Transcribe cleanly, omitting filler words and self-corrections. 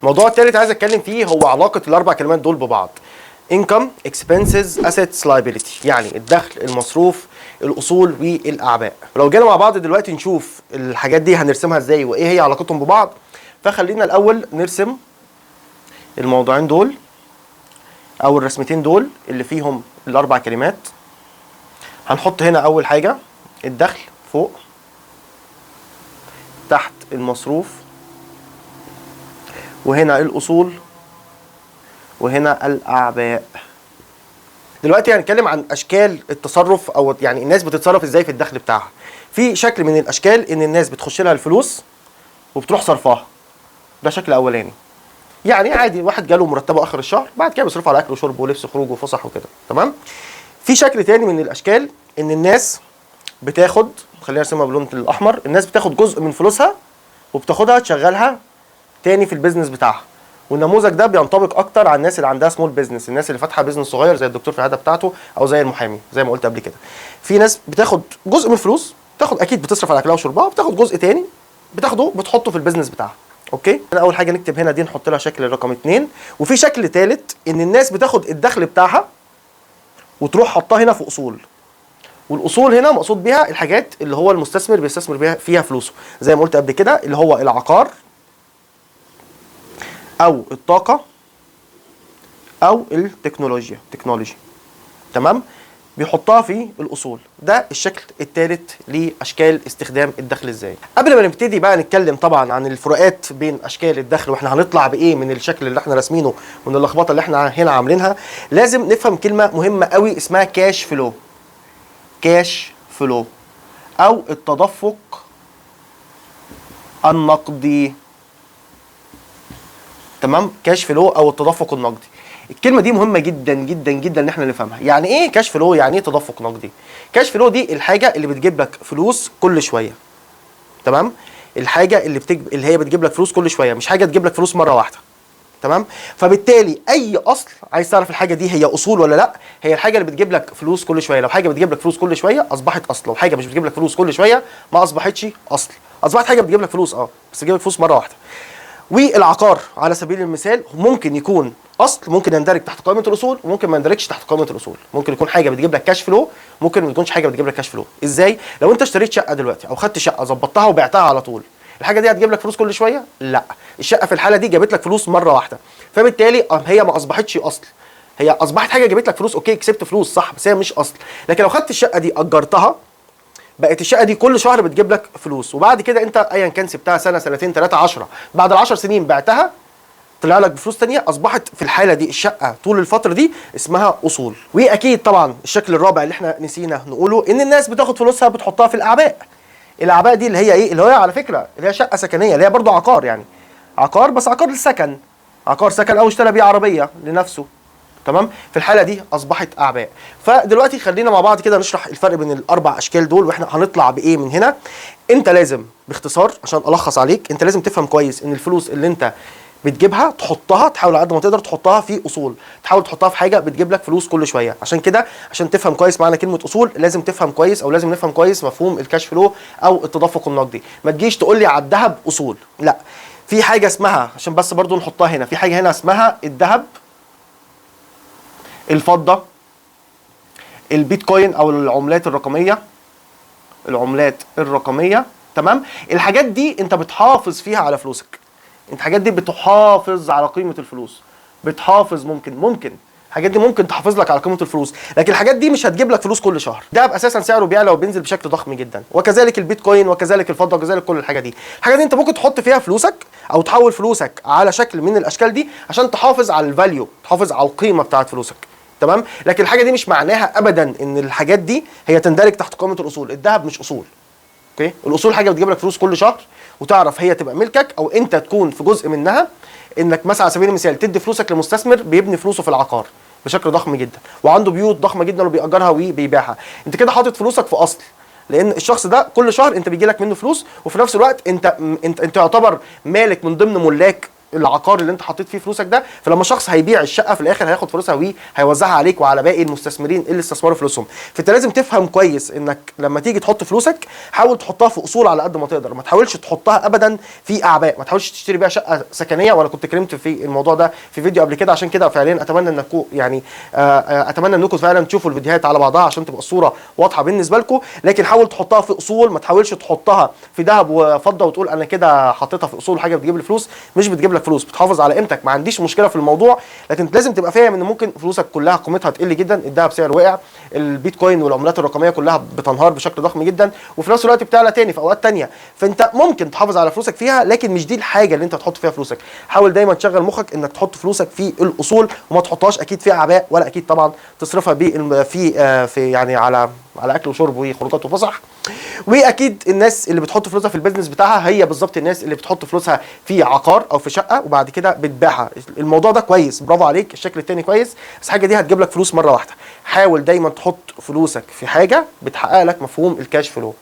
الموضوع الثالث عايز اتكلم فيه هو علاقه الاربع كلمات دول ببعض. income expenses assets liability، يعني الدخل، المصروف، الاصول والاعباء. لو جينا مع بعض دلوقتي نشوف الحاجات دي هنرسمها ازاي وايه هي علاقتهم ببعض. فخلينا الاول نرسم الموضوعين دول او الرسمتين دول اللي فيهم الاربع كلمات. هنحط هنا اول حاجه الدخل فوق، تحت المصروف، وهنا الأصول، وهنا الأعباء. دلوقتي هنتكلم عن أشكال التصرف، أو يعني الناس بتتصرف إزاي في الدخل بتاعها. في شكل من الأشكال إن الناس بتخش لها الفلوس وبتروح صرفاها، ده شكل أولاني. يعني عادي واحد جاله مرتبه آخر الشهر، بعد كده بيصرفه على أكل وشرب ولبس وخروج وفسح وكده، تمام؟ في شكل تاني من الأشكال إن الناس بتاخد، خلينا نرسمها باللون الأحمر، الناس بتاخد جزء من فلوسها وبتاخدها تشغلها تاني في البيزنس بتاعها. والنموذج ده بينطبق اكتر على الناس اللي عندها سمول بيزنس، الناس اللي فاتحه بيزنس صغير زي الدكتور في العياده بتاعته او زي المحامي زي ما قلت قبل كده. في ناس بتاخد جزء من الفلوس، بتاخد اكيد بتصرف على اكلها وشربها، وبتاخد جزء تاني بتاخده بتحطه في البيزنس بتاعها. اوكي، اول حاجه نكتب هنا دي نحط لها شكل رقم 2. وفي شكل ثالث ان الناس بتاخد الدخل بتاعها وتروح حطها هنا في اصول. والاصول هنا مقصود بيها الحاجات اللي هو المستثمر بيستثمر بيها فيها فلوسه، زي ما قلت قبل كده اللي هو العقار او الطاقه او التكنولوجيا، تمام؟ بيحطها في الاصول. ده الشكل الثالث لاشكال استخدام الدخل ازاي. قبل ما نبتدي بقى نتكلم طبعا عن الفروقات بين اشكال الدخل واحنا هنطلع بايه من الشكل اللي احنا راسمينه ومن اللخبطه اللي احنا هنا عاملينها، لازم نفهم كلمه مهمه قوي اسمها كاش فلو. كاش فلو او التدفق النقدي، تمام؟ كاش فلو او التدفق النقدي. الكلمه دي مهمه جدا جدا جدا ان احنا نفهمها. يعني ايه كاش فلو؟ يعني ايه تدفق نقدي؟ كاش فلو دي الحاجه اللي بتجيب لك فلوس كل شويه، تمام؟ الحاجه اللي هي بتجيب لك فلوس كل شويه، مش حاجه تجيب لك فلوس مره واحده، تمام؟ فبالتالي اي اصل عايز تعرف الحاجه دي هي اصول ولا لا، هي الحاجه اللي بتجيب لك فلوس كل شويه. لو حاجه بتجيب لك فلوس كل شويه اصبحت اصل، لو حاجه مش بتجيب لك فلوس كل شويه ما اصبحتش اصل، اصبحت حاجه بتجيب لك فلوس بس بتجيب لك فلوس مره واحده. والعقار على سبيل المثال ممكن يكون اصل، ممكن يندرج تحت قائمه الاصول وممكن ما يندرجش تحت قائمه الاصول. ممكن يكون حاجه بتجيب لك كاش فلو، ممكن ما تكونش حاجه بتجيب لك كاش فلو. ازاي؟ لو انت اشتريت شقه دلوقتي او خدت شقه ظبطتها وبعتها على طول، الحاجه دي هتجيب لك فلوس كل شويه؟ لا، الشقه في الحاله دي جابت لك فلوس مره واحده، فبالتالي هي ما اصبحتش اصل، هي اصبحت حاجه جابت لك فلوس. اوكي، كسبت فلوس صح، بس هي مش اصل. لكن لو خدت الشقه دي اجرتها، بقت الشقه دي كل شهر بتجيب لك فلوس، وبعد كده انت ايا كان سبتها سنه سنتين ثلاثه 10، بعد ال10 سنين بعتها طلع لك بفلوس ثانيه، اصبحت في الحاله دي الشقه طول الفتره دي اسمها اصول. واكيد طبعا الشكل الرابع اللي احنا نسينا نقوله ان الناس بتاخد فلوسها بتحطها في الاعباء. الاعباء دي اللي هي ايه؟ اللي هي على فكره اللي هي شقه سكنيه، اللي هي برضه عقار، يعني عقار بس عقار للسكن، عقار سكن او اشترى بيه عربيه لنفسه، تمام؟ في الحاله دي اصبحت اعباء. فدلوقتي خلينا مع بعض كده نشرح الفرق بين الاربع اشكال دول واحنا هنطلع بايه من هنا. انت لازم باختصار عشان الخص عليك، انت لازم تفهم كويس ان الفلوس اللي انت بتجيبها تحطها، تحاول على قد ما تقدر تحطها في اصول، تحاول تحطها في حاجه بتجيب لك فلوس كل شويه. عشان كده عشان تفهم كويس معنى كلمه اصول لازم تفهم كويس، او لازم نفهم كويس مفهوم الكاش فلو او التدفق النقدي. ما تجيش تقول لي على الذهب اصول، لا، في حاجه اسمها، عشان بس برضو نحطها هنا، في حاجه هنا اسمها الذهب، الفضه، البيتكوين او العملات الرقميه، تمام؟ الحاجات دي انت بتحافظ فيها على فلوسك، انت الحاجات دي بتحافظ على قيمه الفلوس، بتحافظ ممكن الحاجات دي ممكن تحافظ لك على قيمه الفلوس، لكن الحاجات دي مش هتجيب لك فلوس كل شهر. ده اساسا سعره بيعلى وبينزل بشكل ضخم جدا، وكذلك البيتكوين وكذلك الفضه وكذلك كل الحاجات دي. الحاجات دي انت ممكن تحط فيها فلوسك او تحول فلوسك على شكل من الاشكال دي عشان تحافظ على الفاليو، تحافظ على القيمه بتاعه فلوسك، تمام؟ لكن الحاجه دي مش معناها ابدا ان الحاجات دي هي تندرج تحت قائمه الاصول. الذهب مش اصول، اوكي؟ الاصول حاجه بتجيب لك فلوس كل شهر وتعرف هي تبقى ملكك او انت تكون في جزء منها. انك مثلا على سبيل المثال تدي فلوسك لمستثمر بيبني فلوسه في العقار بشكل ضخم جدا وعنده بيوت ضخمه جدا وبيأجرها وبيبيعها، انت كده حاطط فلوسك في اصل، لان الشخص ده كل شهر انت بيجي لك منه فلوس، وفي نفس الوقت انت يعتبر مالك من ضمن ملاك العقار اللي انت حطيت فيه فلوسك ده، فلما شخص هيبيع الشقه في الاخر هياخد فلوسها وهيوزعها عليك وعلى باقي المستثمرين اللي استثمروا فلوسهم. فانت لازم تفهم كويس انك لما تيجي تحط فلوسك حاول تحطها في اصول على قد ما تقدر، ما تحاولش تحطها ابدا في اعباء، ما تحاولش تشتري بيها شقه سكنيه. وانا كنت اتكلمت في الموضوع ده في فيديو قبل كده، عشان كده فعليا اتمنى انكم يعني اتمنى انكم فعلا تشوفوا الفيديوهات على بعضها عشان تبقى الصوره واضحه بالنسبه لكم. لكن حاول تحطها في اصول، ما تحاولش تحطها في ذهب وفضه وتقول انا كده حطيتها في اصول حاجه بتجيب لي فلوس. مش بتجيب لك فلوس، بتحافظ على قيمتك، ما عنديش مشكله في الموضوع، لكن لازم تبقى فاهم ان ممكن فلوسك كلها قيمتها تقل جدا، الذهب سعره واقع، البيتكوين والعملات الرقميه كلها بتنهار بشكل ضخم جدا، وفي نفس الوقت بتعلى تاني في اوقات تانيه. فانت ممكن تحافظ على فلوسك فيها، لكن مش دي الحاجه اللي انت تحط فيها فلوسك. حاول دايما تشغل مخك انك تحط فلوسك في الاصول، وما تحطهاش اكيد في اعباء، ولا اكيد طبعا تصرفها في يعني على اكل وشرب وخروجات وفسح. واكيد الناس اللي بتحط فلوسها في البيزنس بتاعها هي بالظبط الناس اللي بتحط فلوسها في عقار او في شقه وبعد كده بتبيعها. الموضوع ده كويس، برافو عليك، الشكل التاني كويس، بس الحاجه دي هتجيب لك فلوس مره واحده. حاول دايما تحط فلوسك في حاجه بتحقق لك مفهوم الكاش فلو.